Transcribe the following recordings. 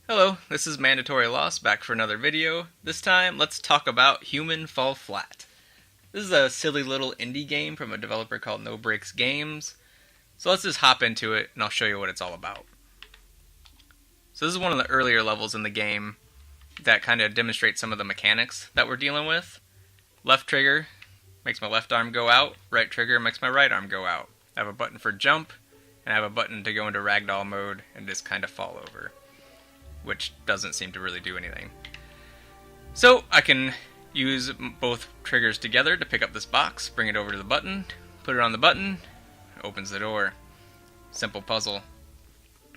Hello, this is Mandatory Loss back for another video. This time, let's talk about Human Fall Flat. This is a silly little indie game from a developer called No Breaks Games. So let's just hop into it and I'll show you what it's all about. So this is one of the earlier levels in the game that kind of demonstrates some of the mechanics that we're dealing with. Left trigger makes my left arm go out, right trigger makes my right arm go out. I have a button for jump, and I have a button to go into ragdoll mode and just kind of fall over, which doesn't seem to really do anything. So I can use both triggers together to pick up this box, bring it over to the button, put it on the button, it opens the door. Simple puzzle.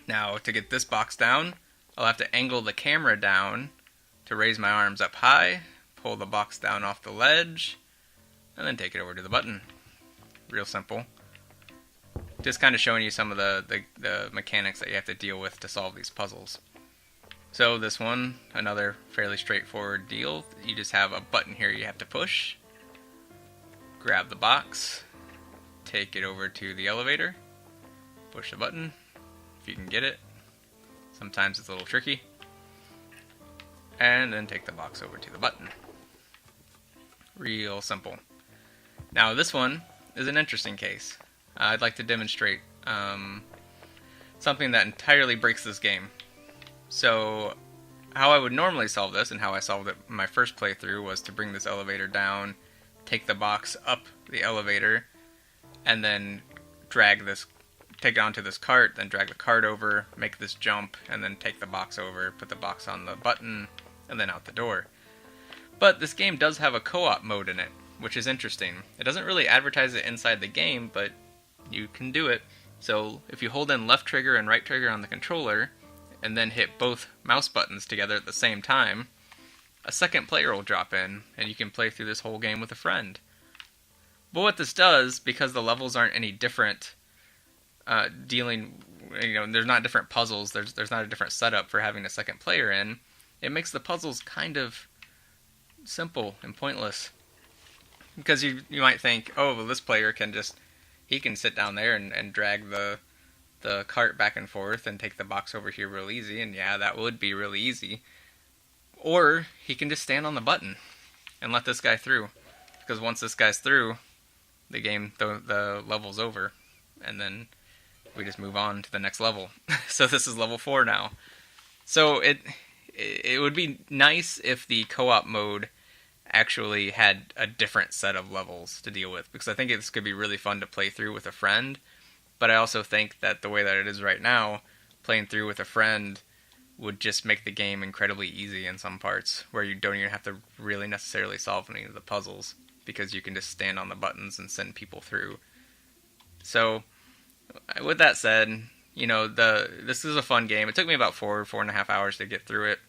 Now to get this box down, I'll have to angle the camera down to raise my arms up high, pull the box down off the ledge, and then take it over to the button. Real simple. Just kind of showing you some of the mechanics that you have to deal with to solve these puzzles. So this one, another fairly straightforward deal. You just have a button here you have to push. Grab the box, take it over to the elevator, push the button, if you can get it. Sometimes it's a little tricky. And then take the box over to the button. Real simple. Now this one is an interesting case. I'd like to demonstrate something that entirely breaks this game. So, how I would normally solve this, and how I solved it in my first playthrough, was to bring this elevator down, take the box up the elevator, and then take it onto this cart, then drag the cart over, make this jump, and then take the box over, put the box on the button, and then out the door. But this game does have a co-op mode in it, which is interesting. It doesn't really advertise it inside the game, but you can do it. So, if you hold in left trigger and right trigger on the controller, and then hit both mouse buttons together at the same time, a second player will drop in, and you can play through this whole game with a friend. But what this does, because the levels aren't any different, there's not different puzzles, there's not a different setup for having a second player in, it makes the puzzles kind of simple and pointless. Because you might think, oh, well, this player he can sit down there and drag the cart back and forth and take the box over here real easy, and yeah, that would be really easy. Or he can just stand on the button and let this guy through, because once this guy's through, the level's over, and then we just move on to the next level. So this is level 4 now. So it would be nice if the co-op mode actually had a different set of levels to deal with, because I think this could be really fun to play through with a friend. But I also think that the way that it is right now, playing through with a friend would just make the game incredibly easy in some parts, where you don't even have to really necessarily solve any of the puzzles, because you can just stand on the buttons and send people through. So, with that said, this is a fun game. It took me about 4.5 hours to get through it,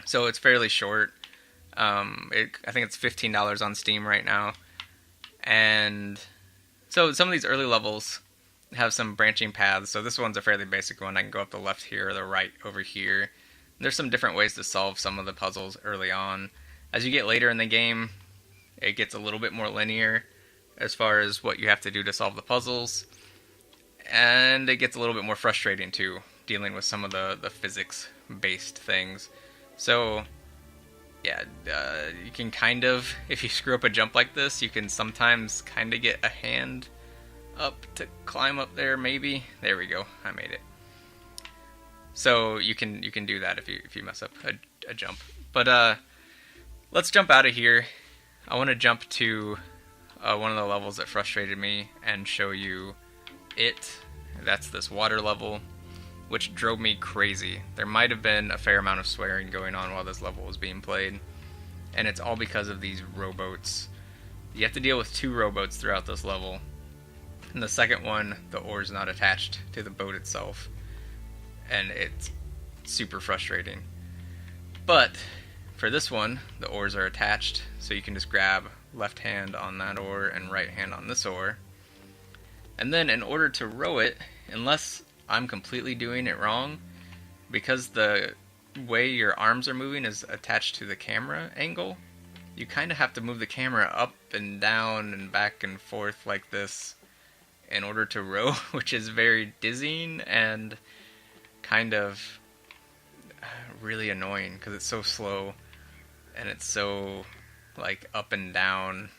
so it's fairly short. I think it's $15 on Steam right now, and so some of these early levels have some branching paths. So this one's a fairly basic one. I can go up the left here or the right over here. There's some different ways to solve some of the puzzles early on. As you get later in the game, it gets a little bit more linear as far as what you have to do to solve the puzzles, and it gets a little bit more frustrating too, dealing with some of the physics-based things. So yeah, you can kind of, if you screw up a jump like this, you can sometimes kind of get a hand up to climb up there, maybe. There we go, I made it. So you can do that if you mess up a jump. But let's jump out of here. I want to jump to one of the levels that frustrated me and show you it. That's this water level, which drove me crazy. There might have been a fair amount of swearing going on while this level was being played, and it's all because of these rowboats. You have to deal with 2 rowboats throughout this level. In the second one, the oar's not attached to the boat itself, and it's super frustrating. But for this one, the oars are attached, so you can just grab left hand on that oar and right hand on this oar. And then in order to row it, unless I'm completely doing it wrong, because the way your arms are moving is attached to the camera angle, you kind of have to move the camera up and down and back and forth like this in order to row, which is very dizzying and kind of, really annoying because it's so slow and it's so like up and down.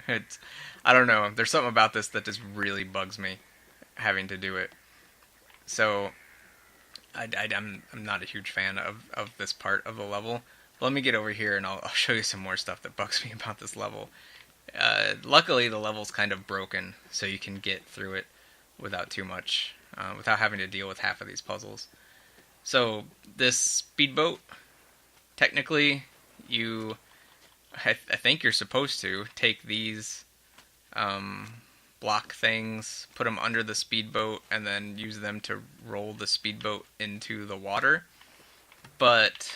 it's I don't know. There's something about this that just really bugs me having to do it. So I'm not a huge fan of this part of the level. Let me get over here and I'll show you some more stuff that bugs me about this level. Luckily, the level's kind of broken, so you can get through it without too much, without having to deal with half of these puzzles. So this speedboat, technically, I think you're supposed to take these block things, put them under the speedboat, and then use them to roll the speedboat into the water. But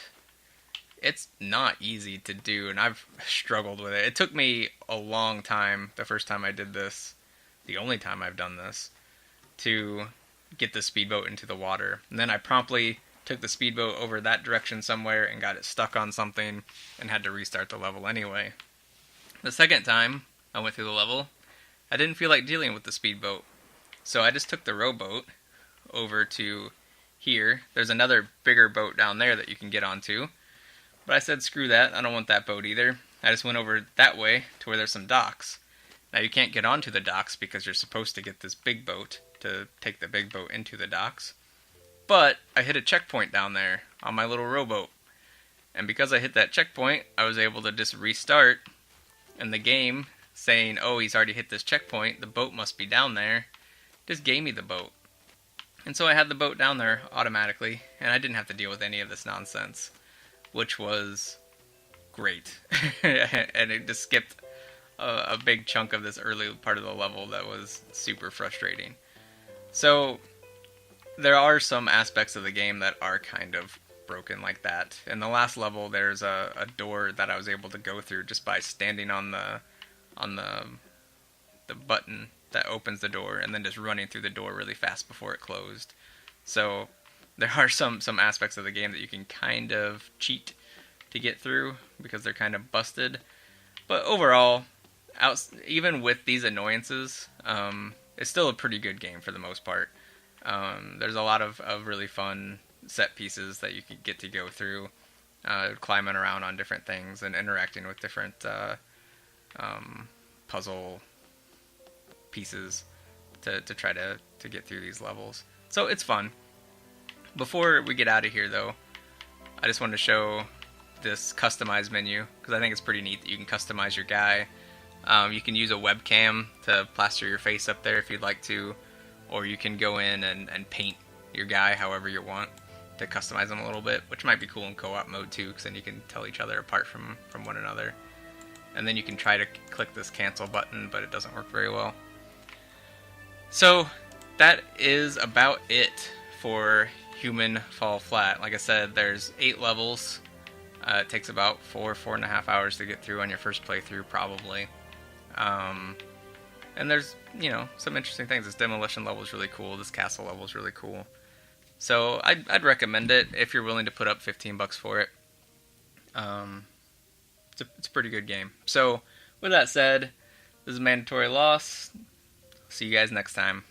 it's not easy to do, and I've struggled with it. It took me a long time, the first time I did this, the only time I've done this, to get the speedboat into the water. And then I promptly took the speedboat over that direction somewhere and got it stuck on something and had to restart the level anyway. The second time I went through the level, I didn't feel like dealing with the speedboat. So I just took the rowboat over to here. There's another bigger boat down there that you can get onto. But I said, screw that, I don't want that boat either. I just went over that way to where there's some docks. Now you can't get onto the docks because you're supposed to get this big boat to take the big boat into the docks. But I hit a checkpoint down there on my little rowboat. And because I hit that checkpoint, I was able to just restart. And the game, saying, oh, he's already hit this checkpoint, the boat must be down there, just gave me the boat. And so I had the boat down there automatically, and I didn't have to deal with any of this nonsense, which was great. And it just skipped a big chunk of this early part of the level that was super frustrating. So there are some aspects of the game that are kind of broken like that. In the last level, there's a door that I was able to go through just by standing on the button that opens the door and then just running through the door really fast before it closed. So there are some aspects of the game that you can kind of cheat to get through because they're kind of busted. But overall, even with these annoyances, it's still a pretty good game for the most part. There's a lot of really fun set pieces that you can get to go through, climbing around on different things and interacting with different puzzle pieces to try to get through these levels. So it's fun. Before we get out of here, though, I just wanted to show this customize menu because I think it's pretty neat that you can customize your guy. You can use a webcam to plaster your face up there if you'd like to, or you can go in and paint your guy however you want to customize them a little bit, which might be cool in co-op mode too, because then you can tell each other apart from one another. And then you can try to click this cancel button, but it doesn't work very well. So that is about it for Human Fall Flat. Like I said, there's 8 levels. It takes about 4.5 hours to get through on your first playthrough, probably. And there's, some interesting things. This demolition level is really cool. This castle level is really cool. So I'd recommend it if you're willing to put up $15 for it. It's a pretty good game. So with that said, this is Mandatory Loss. See you guys next time.